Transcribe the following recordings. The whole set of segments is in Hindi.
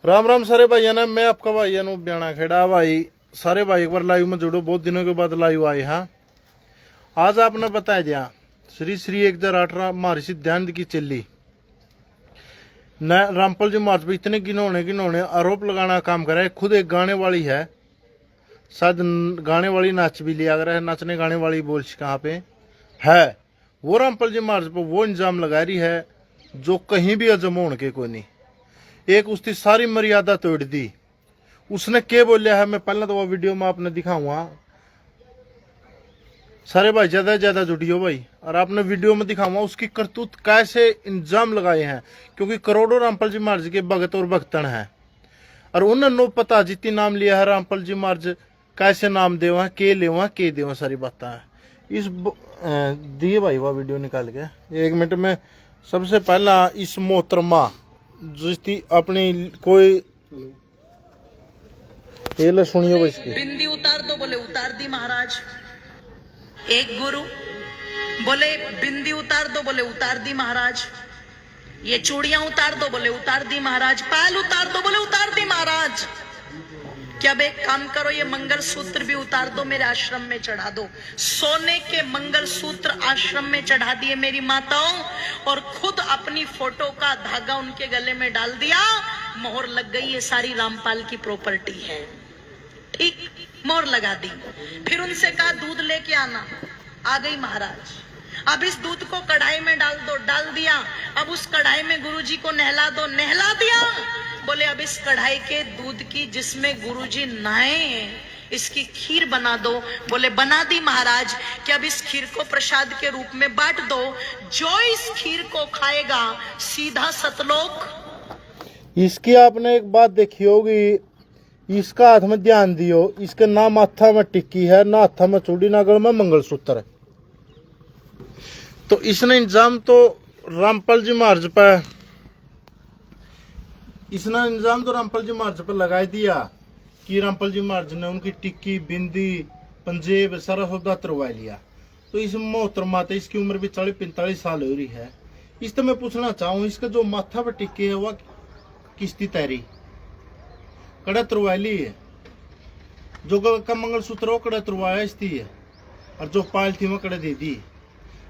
राम राम सारे भाइयों ने, मैं आपका भाइयों नु ब्याना खेड़ा भाई। सारे भाई एक बार लाइव में जुड़ो, बहुत दिनों के बाद लाइव आए। हाँ, आज आपने बताया दिया श्री श्री 1018 महर्षि ध्यान की चिल्ली न रामपाल जी महाराज पे इतने गिनौने आरोप लगाना काम करे है। खुद एक गाने वाली है, शायद गाने वाली नाच भी लिया कर है, नाचने गाने वाली बोल कहाँ पे है। वो रामपाल जी महाराज पर वो इल्जाम लगा रही है जो कहीं भी अजम होने के कोई नहीं। एक उसकी सारी मर्यादा तोड़ दी। उसने क्या बोलिया है, मैं पहले तो वो वीडियो में आपने दिखाऊंगा। सारे भाई ज्यादा जुटियो भाई, और आपने वीडियो में दिखाऊंगा उसकी करतूत कैसे इंजाम लगाए हैं, क्योंकि करोड़ों रामपाल जी महाराज के भगत और भक्तन हैं। और उन्होंने नो पता जितनी नाम लिया है रामपाल जी महाराज कैसे नाम देवा के लेवा के देवा, सारी बातें है इस दिए भाई। वह वीडियो निकाल के 1 मिनट में सबसे पहला इस मोहतरमा जिसकी अपनी कोई ये सुनियो इसकी। बिंदी उतार दो, बोले उतार दी महाराज। एक गुरु बोले बिंदी उतार दो, बोले उतार दी महाराज। ये चूड़ियां उतार दो, बोले उतार दी महाराज। पायल उतार दो, बोले उतार दी महाराज। क्या अब एक काम करो, ये मंगल सूत्र भी उतार दो, मेरे आश्रम में चढ़ा दो। सोने के मंगल सूत्र आश्रम में चढ़ा दिए मेरी माताओं, और खुद अपनी फोटो का धागा उनके गले में डाल दिया। मोहर लग गई, ये सारी रामपाल की प्रॉपर्टी है। ठीक, मोहर लगा दी। फिर उनसे कहा दूध लेके आना, आ गई महाराज। अब इस दूध को कढ़ाई में डाल दो, डाल दिया। अब उस कढ़ाई में गुरुजी को नहला दो, नहला दिया। बोले अब इस कढ़ाई के दूध की जिसमें गुरुजी नहाए इसकी खीर बना दो। बोले बना दी महाराज। कि अब इस खीर को प्रसाद के रूप में बांट दो, जो इस खीर को खाएगा सीधा सतलोक। इसकी आपने एक बात देखी होगी, इसका हाथ में ध्यान दियो, इसके ना माथा में टिक्की है, ना हाथा में चूड़ी, ना गल में मंगलसूत्र है। तो इसने इंजाम तो रामपाल जी महाराज पर, इसने इंजाम तो रामपाल जी महाराज पर लगा दिया कि रामपाल जी महाराज ने उनकी टिक्की, बिंदी, पंजेब सारा सौदा तरवा लिया। तो इस मोहतरमा थे, इसकी उम्र भी 40-45 साल हो रही है। इससे मैं पूछना चाहूँ, इसका जो माथा पर टिक्की है वह किसकी तैरी कड़ा तरवाली है, जो का मंगलसूत्र वो कड़ा तरवाया इसकी है, और जो पायल थी वो कड़ा दे दी।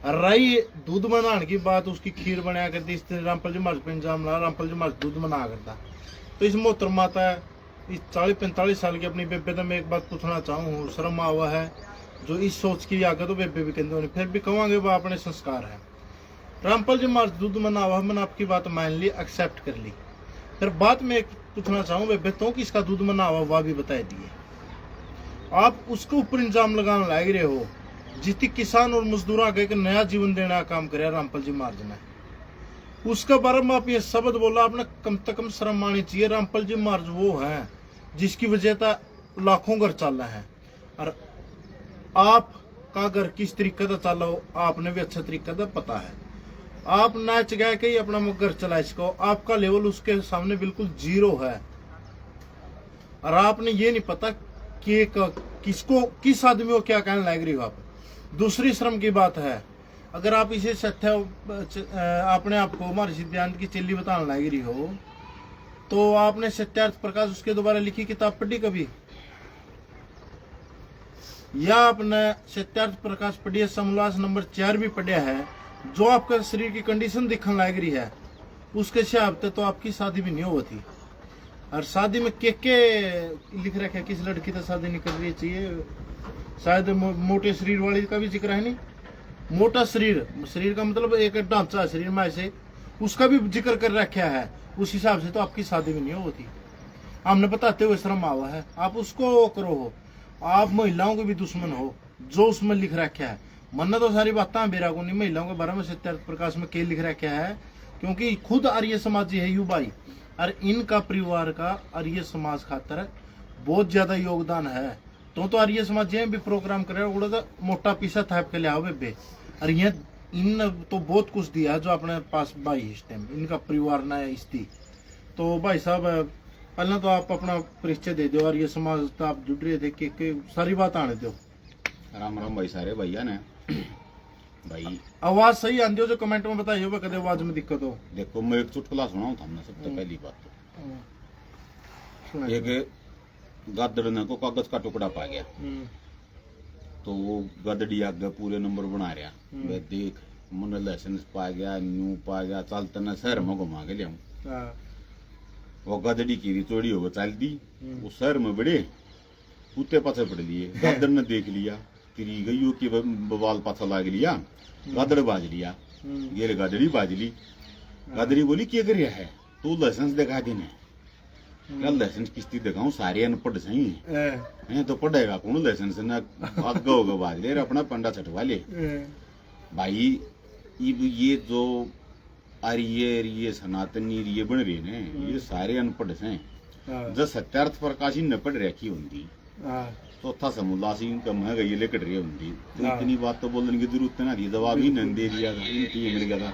रही दूध बनाने की बात, उसकी खीर बनाया करती, इस रामपाल जी महाराज पे इंजाम ला रामपाल जी महाराज दूध बना करता। तो इस मोहतरमा था इस 40-45 साल की अपनी बेबे तो मैं एक बात पूछना चाहूँ, शर्म हुआ है जो इस सोच की आगे तो बेबे भी कहते होने, फिर भी कहूँगे वो अपने संस्कार है। रामपाल जी महाराज दूध बना हुआ, मैंने आपकी बात मान ली, एक्सेप्ट कर ली। फिर बात में एक पूछना चाहूँ बेबे तो कि इसका दूध बना हुआ वह भी बता दिए। आप उसके ऊपर इंजाम लगाने लग रहे हो जितनी किसान और मजदूरों का एक नया जीवन देने का काम करे रामपाल जी महाराज ने। उसके बारे में आप ये शब्द बोला, आपने कम से कम शर्म आनी चाहिए। रामपाल जी महाराज वो है जिसकी वजह से लाखों घर चल रहा है, और आपका घर किस तरीके से चला हो आपने भी अच्छा तरीके से पता है। आप नाच गए कि अपना घर चला इसको, आपका लेवल उसके सामने बिल्कुल जीरो है, और आपने ये नहीं पता कि किसको किस आदमी को क्या कहने लग रही हो आप। दूसरी शर्म की बात है, अगर आप इसे सत्य अपने आप को महर्षि ध्यान की चिल्ली बताने लग रही हो, तो आपने सत्यार्थ प्रकाश उसके दोबारा लिखी किताब पढ़ी कभी, या आपने सत्यार्थ प्रकाश पढ़ी है, समोल्लास नंबर 4 भी पढ़ा है, जो आपका शरीर की कंडीशन दिखने लग रही है उसके हिसाब से तो आपकी शादी भी नहीं होती। और शादी में के लिख रखा है, किस लड़की तो शादी नहीं करनी चाहिए, शायद मोटे शरीर वाली का भी जिक्र है नहीं। मोटा शरीर का मतलब एक ढांचा है शरीर में ऐसे, उसका भी जिक्र कर रखा है। उस हिसाब से तो आपकी शादी भी नहीं होती। हमने बताते हुए शर्म आवा है, आप उसको करो हो, आप महिलाओं के भी दुश्मन हो जो उसमें लिख रखा है। मन्ना तो सारी बातें बेरा को नहीं, महिलाओं के बारे में सत्यार्थ प्रकाश में के लिख रखा है, क्योंकि खुद आर्य समाजी है युवाई, और इनका परिवार का आर्य समाज खातर बहुत ज्यादा योगदान है। तो आर्य समाज भी प्रोग्राम करे तो मोटा पीसा थाप के लिया बेबे, और ये इन तो बहुत कुछ दिया है जो अपने पास भाई इस टाइम इनका परिवार ना है इसकी। तो भाई साहब पहले तो आप अपना परिचय दे दो, और ये समाज तो आप जुड़ रहे थे कि सारी बात आने दो। राम राम भाई सारे भैया ने भाई आवाज सही आंदी हो जो कमेंट में बताइए, कदे आवाज में दिक्कत हो। देखो मैं एक चुटकुला सुनाऊं हमने सबसे पहली बात तो सुना एक गदड़ को कागज का टुकड़ा पा गया, तो वो गदड़ी आगे पूरे नंबर बना रहा। मैं देख मन लाइसेंस पा गया, न्यू पा गया, चलते न शहर में घुमा के लिया। वो गदड़ी की चोरी हो चल दी, वो शहर में बड़े कुत्ते पाछे पड़ लिए। गदड़ ने देख लिया, तिरी गई कि बवाल पाछा लाग लिया, गदड़ बाज लिया, ये गदड़ी बाज ली। गदड़ी बोली क्या कर रहा है, तू लाइसेंस दिखा देने। क्या लाइसेंस किस्ती दिखाऊं, सारे अनपढ़ सही है तो पढ़ेगा कौन लाइसेंस ना, आगे होगा बाज ले अपना पंडा छटवा ले। भाई ये जो आर्य सनातनी ये बन रहे ने, ये सारे अनपढ़ हैं। जो सत्यार्थ प्रकाशी न पढ़ रखी होंगी चौथा समुदासी इनका महंगा ये लेकर रही होंगी, तो इतनी बात तो बोलने की जरूरत ना थी, जवाब ही नहीं दे दिया था, इनकी मिल गया था।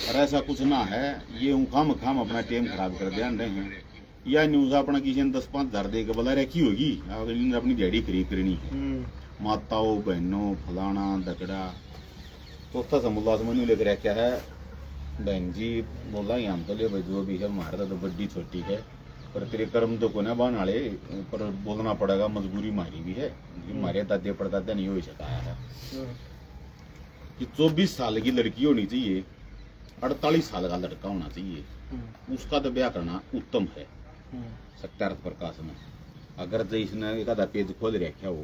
और ऐसा कुछ ना है, ये खाम खाम अपना टाइम खराब कर दिया रहे हैं। या न्यूज अपना किसी ने 10-5 हज़ार दे के बोला रखी होगी, अगर अपनी दिहाड़ी खरीद करनी है, माताओं बहनों फलाना दकड़ा। चौथा समुदास मनु लेकर रखा है। बहन जी बोला हम तो ले भाई जो भी है हमारा तो बड्डी छोटी है, पर तेरे कर्म तो को ना बन वाले, पर बोलना पड़ेगा, मजबूरी मारी भी है। हमारे दादे परदादा नहीं हो सकाया है कि 24 साल की लड़की होनी चाहिए, 48 साल का लड़का होना चाहिए, उसका तो ब्याह करना उत्तम है। सत्यार्थ प्रकाश में अगर जो इसने एक आधा पेज खोल रखा हो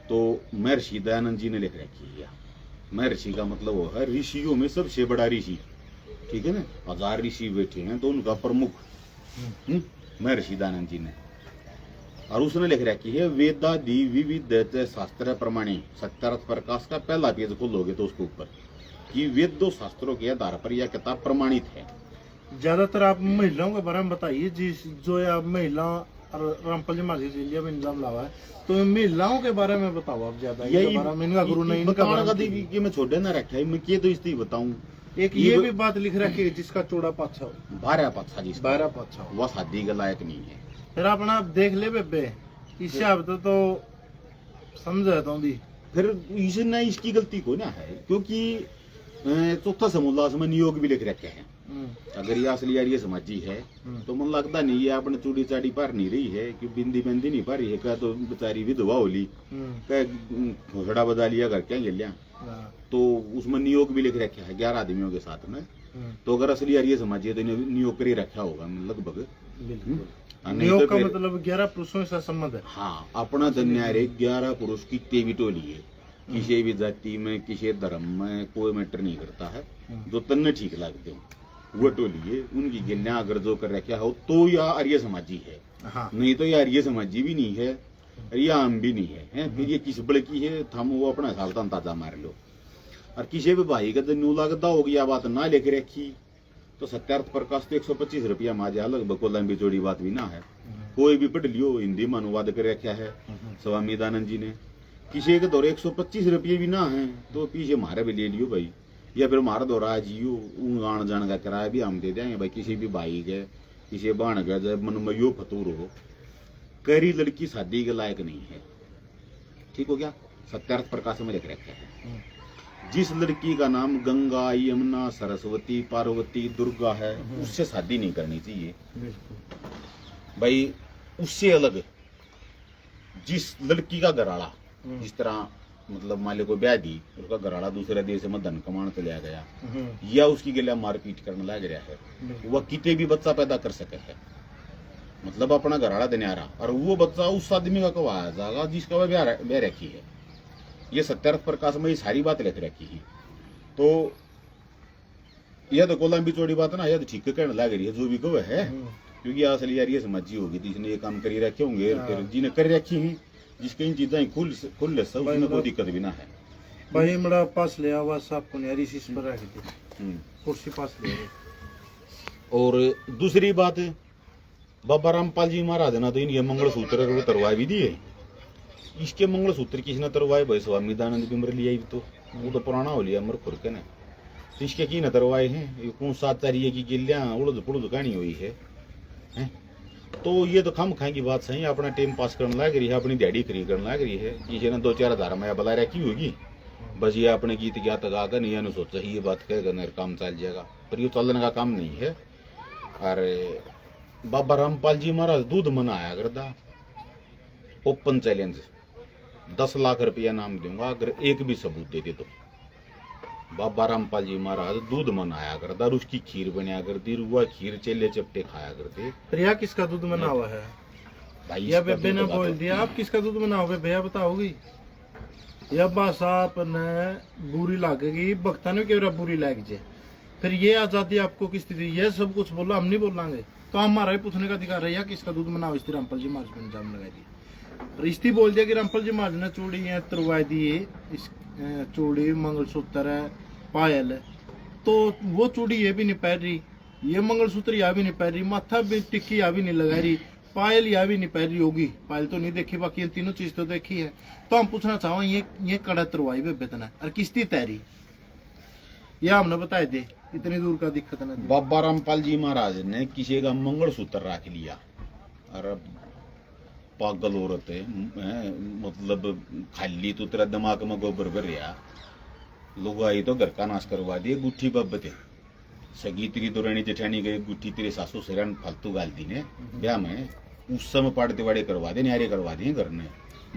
तो महर्षि दयानंद जी ने लिख रखी है। महर्षि का मतलब वो है ऋषियों में सबसे बड़ा ऋषि, ठीक है ना। 1000 ऋषि बैठे हैं तो उनका प्रमुख महर्षि दयानंद जी ने, और उसने लिख रखी है वेदादि विविध शास्त्र प्रमाणे। सत्यार्थ प्रकाश का पहला पेज खोलोगे तो उसके ऊपर कि वेदों शास्त्रों के आधार पर यह किताब प्रमाणित है। ज्यादातर आप महिलाओं के बारे में बताइए, जिस जो आप महिला रामपाल जी महाराज जिले में निजाम लावा है, तो महिलाओं के बारे में बताओ आप ज्यादा। यही इनका गुरु नहीं, इनका कि मैं छोड़े ना रखा है, मैं क्या तो इसलिए बताऊं। एक ये भी बात लिख रखी है जिसका चौड़ा पाछा हो, 12 पाछा जिसका 12 पाछा हो, वह शादी के लायक नहीं है। फिर अपना देख ले बेबे, इससे आप तो समझ तो भी फिर इसे ना इसकी गलती को ना है, क्योंकि चौथा समुदास में नियोग भी लिख रखे हैं। अगर ये असली आर्य समाजी है तो मन लगता नहीं ये अपने चूड़ी चाड़ी पर नहीं रही है, कि बिंदी बंदी नहीं पा रही है, क्या तो बेचारी विधवा होली, क्या घोड़ा बजा लिया घर क्या गिर लिया, तो उसमें नियोग भी लिख रखा है 11 आदमियों के साथ में। तो अगर असली आर्य समाजी है तो नियोग कर ही रखा होगा लगभग। नियोग का मतलब 11 पुरुषों से संबंध है। हाँ, अपना जन्यारे 11 पुरुष की तेवी टोली है, किसी भी जाति में किसी धर्म में कोई मैटर नहीं करता है, जो तन्ने ठीक लगते हो वो टोली है। उनकी गिन्ना अगर जो कर रखा हो तो यह आर्य समाजी है। हाँ। नहीं तो यह आर्य समाजी भी नहीं है, यह आम भी नहीं है, फिर ये किस बड़े की है, थम वो अपना साल ताजा मार लो। और किसी भी भाई का न्यू लगता होगी यह बात ना लेकर रखी तो सत्यार्थ प्रकाश तो 125 रुपया माजा लगभग को लंबी चौड़ी बात भी ना है। कोई भी पढ़ लियो, हिंदी में अनुवाद कर रखा है स्वामी दयानंद जी ने। किसी के दौरे 125 रुपये भी ना है तो पीछे मारे भी ले लियो भाई, या फिर मारा दौरा जियो आन जान का किराया भी हम दे देंगे भाई। किसी भी भाई के किसी बाण के जब मन में यो फतूर हो, करी लड़की शादी के लायक नहीं है, ठीक हो गया। सत्यार्थ प्रकाश में लिख रखा है जिस लड़की का नाम गंगा यमुना सरस्वती पार्वती दुर्गा है उससे शादी नहीं करनी चाहिए भाई। उससे अलग जिस लड़की का घराड़ा, जिस तरह मतलब मान लो कोई ब्याह दी, उसका घराड़ा दूसरे देश में धन कमाने चला गया या उसकी गला मारपीट करने लग रहा है, वह कितने भी बच्चा पैदा कर सके है, मतलब अपना घराड़ा देने रहा, और वो बच्चा उस आदमी का कवाया जाएगा जिसका वह ब्याह रखी है। ये सत्यार्थ प्रकाश में ये सारी बात लिख रखी है। तो यह तो कोलम भी चौड़ी बात ना, यह तो ठीक कहने लग रही है जो भी कहो है, क्योंकि असली यार ये समझी होगी जिसने ये काम करी रखे होंगे, फिर जिन्हें कर रखी है, जिसके इन चीजें खुल ले सब उसमें कोई दिक्कत भी ना है भाई। बड़ा पास ले आवा साहब को यार इस पर रख दे, कुर्सी पास ले। और दूसरी बात बाबा रामपाल जी महाराज ना तो इनके मंगलसूत्र तरवा भी दिए। इसके मंगलसूत्र किसने तरवाए भाई? स्वामी दयानंद बिमर लिया, तो वो तो पुराना हो लिया मर खुर के ने। तो इसके की न तरवाए हैं, ये कौन सात तारीख की गिल्लियां उड़द पुड़द कहानी हुई है, हैं? तो ये तो खम खाएंगी बात सही, अपना टाइम पास करने लग रही है, अपनी दिहाड़ी खरीद करने लग रही है। किसी ने 2-4 हज़ार में बला रखी होगी, बस ये अपने गीत गात गाकर नहीं सोचा ही ये बात कहेगा नहीं काम चल जाएगा, पर ये चलने का काम नहीं है। और बाबा रामपाल जी महाराज दूध मनाया करता, ओपन चैलेंज, 10 लाख रुपया नाम दूंगा अगर एक भी सबूत दे दे तो। बाबा रामपाल जी महाराज दूध मनाया करता और उसकी खीर बनाया करती, रुआ खीर चेले चपटे खाया करते। प्रिया किसका दूध बना हुआ है भाई या इसका बेबे तो ने बता बोल दो। दिया, आप किसका दूध बना हुआ भैया बताओगी? या बस आपने बुरी लगेगी, भक्ता ने क्यों बुरी लग जाए, फिर ये आजादी आपको किस दी? ये सब कुछ बोलो, हम नहीं बोलेंगे तो हमारा ही पूछने का अधिकार है। या किसका दूध बनाओ इस रामपाल जी महाराज ने इल्जाम लगा दिया। रिश्ती बोल दिया कि रामपाल जी महाराज ने चूड़ी तुरवा दी, इस चूड़ी मंगलसूत्र है पायल है, तो वो चूड़ी ये भी नहीं पहन रही, ये मंगलसूत्र या भी नहीं पहन रही, माथा भी टिक्की या भी नहीं लगा रही, पायल या भी नहीं पहन रही होगी, पायल तो नहीं देखी, बाकी ये तीनों चीज तो देखी है। तो हम पूछना चाहो ये कड़ा तुरवाई वे बेतना और किस्ती तैरी, या हमने बताए दे इतनी दूर का दिक्कत ना। बाबा रामपाल जी महाराज ने किसी का मंगलसूत्र रख लिया, अरे पागल औरत है, मतलब खाली तो तेरा दिमाग में गोबर भर रहा, लोग आई तो घर का नाश करवा दिए, गुट्ठी बब्बते सगी तेरी दुरानी जेठानी गई गुट्ठी तेरे सासू ससुराल फालतू गाल दी ने ब्याह में, उस समय पाड़ते वाड़े करवा दे, न्यारे करवा दिए घर ने।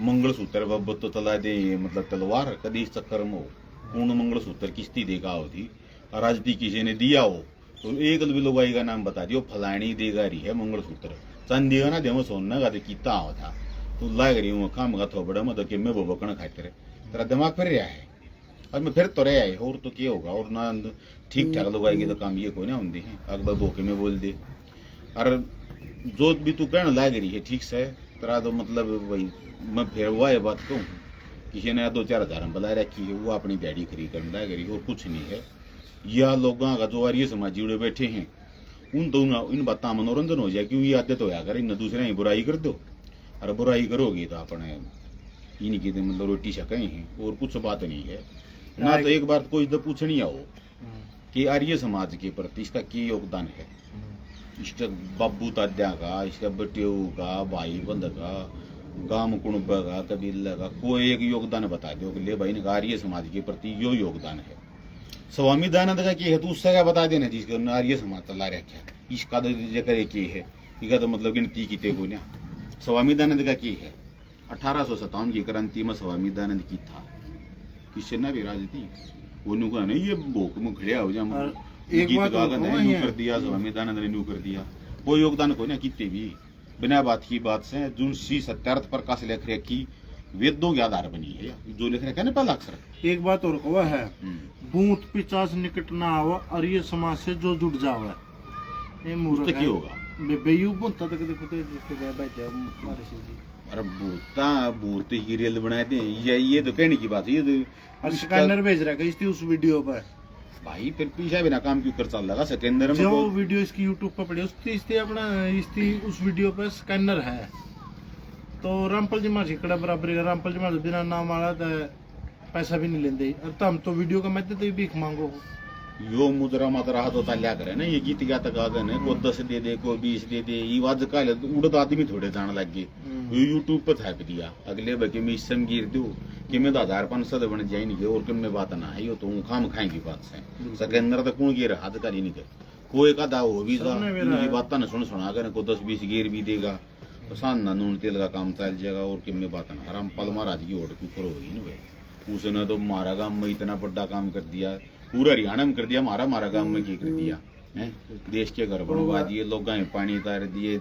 मंगलसूत्र बब्बत तो तला दे, मतलब तलवार कदी इस चक्कर में हो पूर्ण मंगलसूत्र किस्ती देगा होती, और आज भी किसी ने दिया हो तो एक लुगाई का नाम बता दियो, फलानी देगा रही है मंगलसूत्र, चांदी का ना देव सोना का किता हो था, तो लाग रही हूँ काम का थोड़ा मतलब कि मैं वो बकना खाते रहे, तेरा दिमाग फिर रहा है और मैं फिर तो रहा है, और तो क्या होगा, और ना ठीक ठाक लगाएगी तो काम ये कोई ना होंगे अगला बोके में बोल दे। और जो भी तू कहना लाग रही है ठीक से तेरा तो मतलब वही मैं फिर हुआ है बात कहूँ, किसी ने 2-4 हजार बुला रखी है, वो अपनी डैडी खरीद कर लाग रही और कुछ नहीं है। यह लोगों का जो आर्य समाज जुड़े बैठे हैं उन दोनों इन बातों मनोरंजन हो जाए, क्यों ये आदत हो जाकर इन दूसरे ही बुराई कर दो, और बुराई करोगे तो अपने इनकी मतलब रोटी शकें हैं और कुछ बात नहीं है ना। तो एक बार कोई तो पूछनी आओ कि आर्य समाज के प्रति इसका क्या योगदान है, इसका बाबू दादा का, इसका बेटियों का, भाई बंद का, गांव कुणब का, कबीले का, कोई एक योगदान बता दो कि ले भाई ने आर्य समाज के प्रति यो योगदान है। स्वामी दयानंद का क्या है तो उससे क्या बता देना जिसका आर्य समाज चला रखा है, इसका तो जगह क्या है, इसका तो मतलब गिनती की तेगो ना। स्वामी दयानंद का क्या है, 1857 की क्रांति में स्वामी दयानंद की था, किससे ना भी राजनीति वो नु का नहीं, ये भोक में खड़िया हो जा गीत गाकर न्यू कर दिया, स्वामी दयानंद ने न्यू कर दिया, कोई योगदान को ना कितने भी बिना बात की बात से जो सी सत्यार्थ प्रकाश लेख रखी वेदों के आधार बनी है, जो लिख रखा है ना पहला अक्षर। एक बात और कहा है, भूत पिचास निकट ना आवा और ये समाज से जो जुड़ जावे, ये मूर्ख क्या होगा बेयू बनता तक देखो तो जिसके बैठे हमारे से जी। अरे भूत ही रियल बनाए थे, ये तो कहने की बात है, ये तो स्कैनर भेज रहा है इसकी उस वीडियो पर, भाई फिर पीछा बिना काम क्यों कर चल लगा सेकेंडर में जो वीडियो इसकी यूट्यूब पर पड़ी उसकी अपना इसकी उस वीडियो पर स्कैनर है, तो रामपाल जी महाराज कड़ा बराबर है, रामपाल जी महाराज बिना नाम वाला तो पैसा भी नहीं लेंदे, और तुम तो वीडियो का मैं तो भीख मांगो हो। यो मुद्रा मत रहा तो ताल्या करे ना, ये गीत गाता गाता ने को 10 दे दे को 20 दे दे, ये वाज का उड़द आदमी थोड़े जान लग गए, ये यूट्यूब पर छाप दिया अगले बके में इसम गिर दो कि मैं 1500 बन जाए नहीं और कम में बात ना है, यो तो खाम खाएंगी बात से सेकेंडर तक कौन गिर हाथ का नहीं कर कोई का दाव हो भी जा इनकी बात ना सुना कर को 10-20 गिर भी देगा तो सान नून तेल का काम चल जाएगा और कम में बात ना। रामपाल महाराज की ओट के ऊपर होगी ना भाई, उसने तो मारा गांव में इतना बड़ा काम कर दिया, पूरा हरियाणा में कर दिया, मारा गांव में क्या कर दिया है, देश के घर बनवा दिए, लोग पानी तार दिए,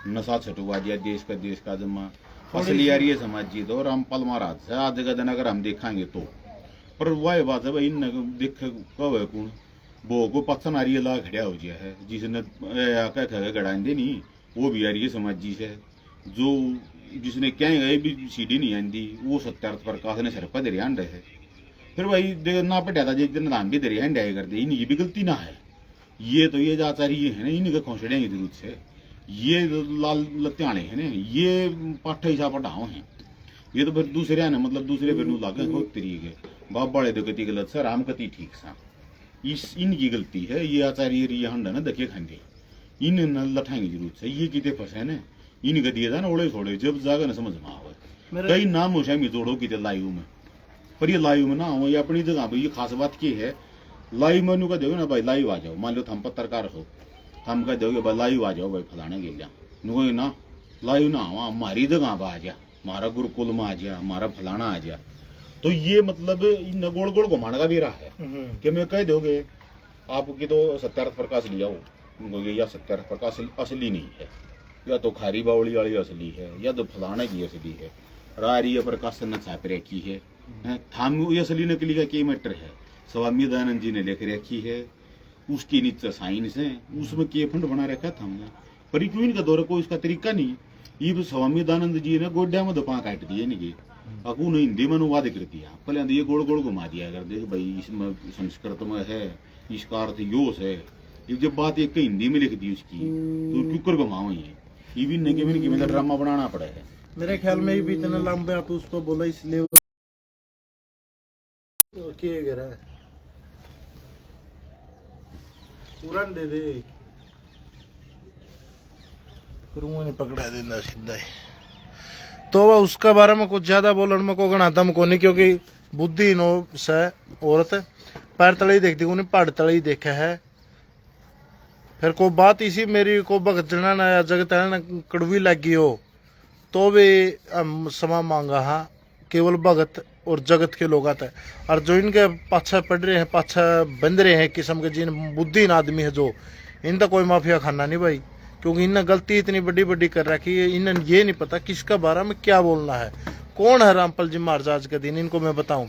नशा छटवा दिया देश का जमा। असली आर्य समाज जी तो रामपाल महाराज से आज का दिन अगर हम देखेंगे तो, पर वह बात है भाई इन देख कब है कौन वो को पत्थर आर्य ला खड़ा हो गया है, जिसने कह गड़ा नहीं वो भी आर्य समाज जी से, जो जिसने कहें गए भी सीढ़ी नहीं आंदी वो सत्यार्थ प्रकाश ने सिर पर दरिया रहे है, फिर भाई ना पटा था जिस दिन नाम भी दरिया डाया कर दे, इनकी भी गलती ना है, ये तो ये आचार्य है ना, इनके खोसड़ेंगे दूध से, ये लाल लत्याणे है ना, ये पाठा हिसाब पढ़ाओ हैं, ये तो फिर दूसरे ने मतलब दूसरे फिर लागे हो तरीके बाप बड़े तो कति गलत सर राम कति ठीक सा, इस इनकी गलती है, ये आचार्य ये हंडा ना दके खाएंगे इन न लठाएंगे जरूर से, ये कितने फंसे ना इन गति था ना ओड़े छोड़े जब जागा ना समझ में आवे कई नाम हो शायद जोड़ो कि लाइव में, पर ये लाइव में ना हो, ये अपनी जगह पर ये खास बात की है, लाइव मेनू का देखो ना भाई लाइव आ जाओ, मान लो हम पत्रकार हो हम कह दोगे भाई लाइव आ जाओ भाई फलाने के लिया नुको ना लाइव ना आवा हमारी जगह पर आ जा, हमारा गुरुकुल में आ जा, हमारा फलाना आ जा। तो ये मतलब इन गोल गोल घुमाने का भी रहा है कि मैं कह दोगे आपकी तो सत्यार्थ प्रकाश लिया हो, उनको या सत्यार्थ प्रकाश असली नहीं है, या तो खारी बावली वाली असली है, या तो फलाने की असली है, रारी प्रकाश ने छाप रखी है। थाम असली नकली का क्या मैटर है, स्वामी दयानंद जी ने लिख रखी है, उसके नीचे साइंस है, उसमें के फंड बना रखा था हमने, पर क्यों इनका दौरा कोई इसका तरीका नहीं। ये स्वामी दयानंद जी ने गोड्या में दपा काट दिए नहीं, अकू ने हिंदी में अनुवाद कर दिया, पहले ये गोल गोल घुमा दिया कर देख भाई इसमें संस्कृत में है, इसका अर्थ योस है। ये जब बात एक हिंदी में लिख दी उसकी तो क्यों कर घुमाओ ये भी नहीं कि मैंने ड्रामा बनाना पड़ा है। मेरे ख्याल में ये भी इतना लंबे आप उसको बोला इसलिए किए गिरा है पूरा दे दे फिर मुंह नहीं पकड़ा देना सीधा ही। तो वह उसका बारे में कुछ ज्यादा बोलन में को गणा दम को नहीं, क्योंकि बुद्धि नो से औरत पैर तले ही देखती को नहीं पहाड़ तले ही देखा है। फिर को बात इसी मेरी को भगत जना ना या जगत है ना कड़वी लगी हो तो भी समा मांगा हाँ केवल भगत और जगत के लोग आते हैं। और जो इनके पाछा पड़ रहे हैं पाछा बंध रहे हैं किस्म के जिन बुद्धिहीन आदमी है जो इनका कोई माफिया खाना नहीं भाई, क्योंकि इन्हें गलती इतनी बड़ी बड़ी कर रखी है, इन्हें ये नहीं पता किसका बारे में क्या बोलना है। कौन है रामपाल जी महाराज आज के दिन, इनको मैं बताऊं।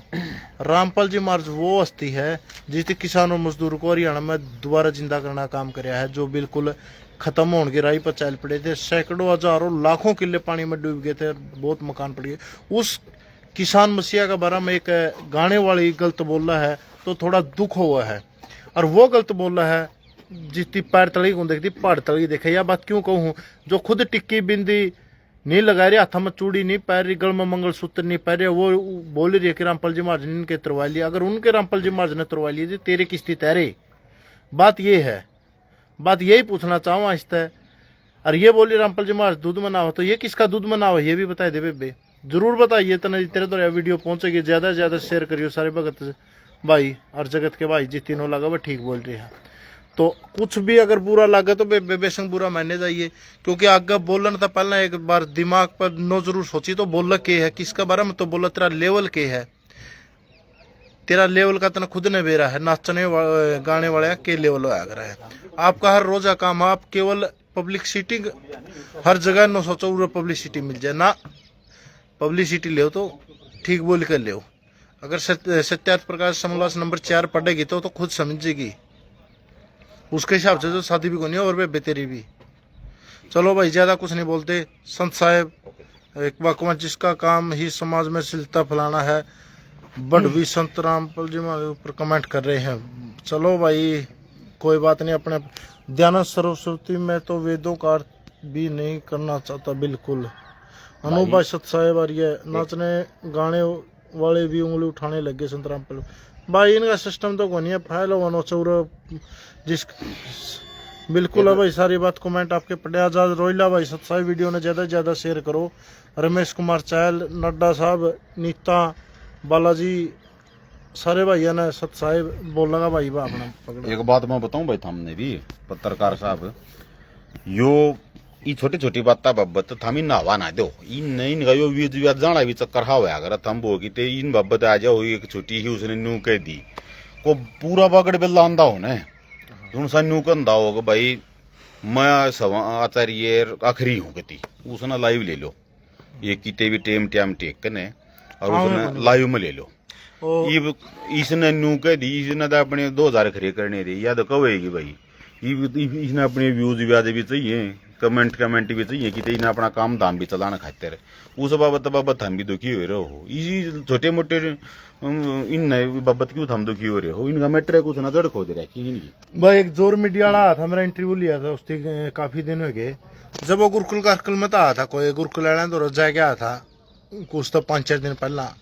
रामपाल जी महाराज वो हस्ती है जिसने किसानों मजदूर को हरियाणा में दोबारा जिंदा करना काम कराया है, जो बिल्कुल खत्म होने की राही पर चल पड़े थे, सैकड़ों हजारों लाखों किले पानी में डूब गए थे, बहुत मकान पड़ गए। उस किसान मसीहा का बारे में एक गाने वाली गलत बोल रहा है तो थोड़ा दुख हुआ है, और वो गलत बोल रहा है जितनी पैर तली को देखती पहाड़ तली देखे। यह बात क्यों कहूँ, जो खुद टिक्की बिंदी नहीं लगा रही, हाथ में चूड़ी नहीं पहन रही, गल में मंगलसूत्र नहीं पहन रही, वो बोल रही है कि रामपाल जी महाराज ने इनके तरवा लिया। अगर उनके रामपाल जी महाराज ने तरवा लिए तेरे किस्ती तैरे, बात ये है, बात यही पूछना चाहूँ आज तक। और ये बोली रामपाल जी महाराज दूध मनावा, तो ये किसका दूध मनावा ये भी बताए दे बेबे, जरूर बताइए। तो नहीं तेरे तो वीडियो पहुंचेगी, ज्यादा से ज्यादा शेयर करियो सारे भगत भाई और जगत के भाई जितनों लगा वो ठीक बोल रहे हैं। तो कुछ भी अगर बुरा लगे तो बेबेसंग बुरा मानने जाइए, क्योंकि आगे बोलना था पहले एक बार दिमाग पर नो जरूर सोची तो बोल के है किसका बारे में, तो बोला तेरा लेवल के है, तेरा लेवल का तना खुद ने बेरा है, नाचने गाने वाले के लेवल आग रहा है। आपका हर रोजा काम आप केवल पब्लिसिटी हर जगह न सोचो पब्लिसिटी मिल जाए ना, पब्लिसिटी ले तो ठीक बोल कर ले। अगर सत्यार्थ प्रकाश समोल्लास नंबर 4 पढ़ेगी तो खुद समझेगी, उसके हिसाब से तो शादी भी को नहीं और वे तेरी भी। चलो भाई ज्यादा कुछ नहीं बोलते। संत साहब एक वाकवा जिसका काम ही समाज में शिलता फैलाना है, बड़वी संत रामपाल जी हमारे ऊपर कमेंट कर रहे हैं। चलो भाई कोई बात नहीं, अपने दयानंद सरस्वती में तो वेदों का अर्थ भी नहीं करना चाहता बिल्कुल। अनुभाई सत साहेब और ये नाचने गाने वाले भी उंगली उठाने लगे संत रामपाल भाई, इनका सिस्टम तो कोई नहीं है, फाइल वन चौर जिस बिल्कुल है भाई। सारी बात कमेंट आपके पढ़े आजाद रोहिला भाई सत्साई वीडियो ने ज़्यादा से ज़्यादा शेयर करो। रमेश कुमार चहल, नड्डा साहब, नीता बालाजी, सारे भाइयों ने सत्साई बोल लगा भाई बा अपना पकड़ा। एक बात मैं बताऊं भाई, हमने भी पत्रकार साहब यो ये छोटी छोटी बात बाबत थामी नावा ना दो, इन नहीं गयो वीज व्याज जाना भी चक्कर हावे अगर थम बोगी ते इन बाबत आ जाओ। एक छोटी ही उसने नू कह दी को पूरा बगड़ बेला आंदा हो ने तुम सा नू कंदा हो भाई मैं आचार्य आखिरी हूँ कहती, उसने लाइव ले लो ये किते भी टेम टेम टेक ने और उसने लाइव में ले लो। ये इसने नू कह दी, इसने तो अपने 2000 खरे करने दी, या तो कहेगी भाई इसने अपने व्यूज व्याज भी चाहिए, कमेंट भी चाहिए कि इन्हें अपना काम धाम भी चलाना खातिर, उस बाबत हम भी दुखी हो रहे हो। इसी छोटे मोटे इन बाबत क्यों हम दुखी हो रहे हो, इनका मैटर कुछ नजर खोज रहा है भाई। एक जोर मीडिया वाला था, मेरा इंटरव्यू लिया था उसकी काफी दिन हो गए, जब वो गुरुकुल कार्यक्रम में था कोई गुरुकुल तो रजा गया था कुछ तो 5-4 दिन पहला,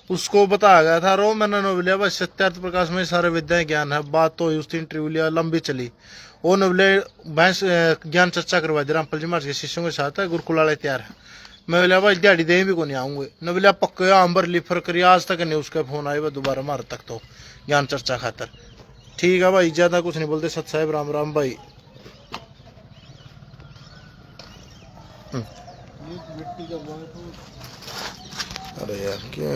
उसको बताया गया था रो मैंने नोबलिया भाई सत्यार्थ प्रकाश में सारे विद्या ज्ञान है। बात तो उसकी इंटरव्यू लिया लंबी चली, वो नवले भैंस ज्ञान चर्चा करवा दे रामपाल जी महाराज के शिष्यों के साथ है, गुरुकुल वाले तैयार है। मैं बोलिया भाई दिहाड़ी दे भी को नहीं आऊंगे, न बोलिया पक्के अंबर लिफर करिए, आज तक नहीं उसका फोन आए दोबारा मार तक तो ज्ञान चर्चा खातर। ठीक है भाई ज्यादा कुछ नहीं बोलते। सत साहेब राम राम भाई। अरे यार क्या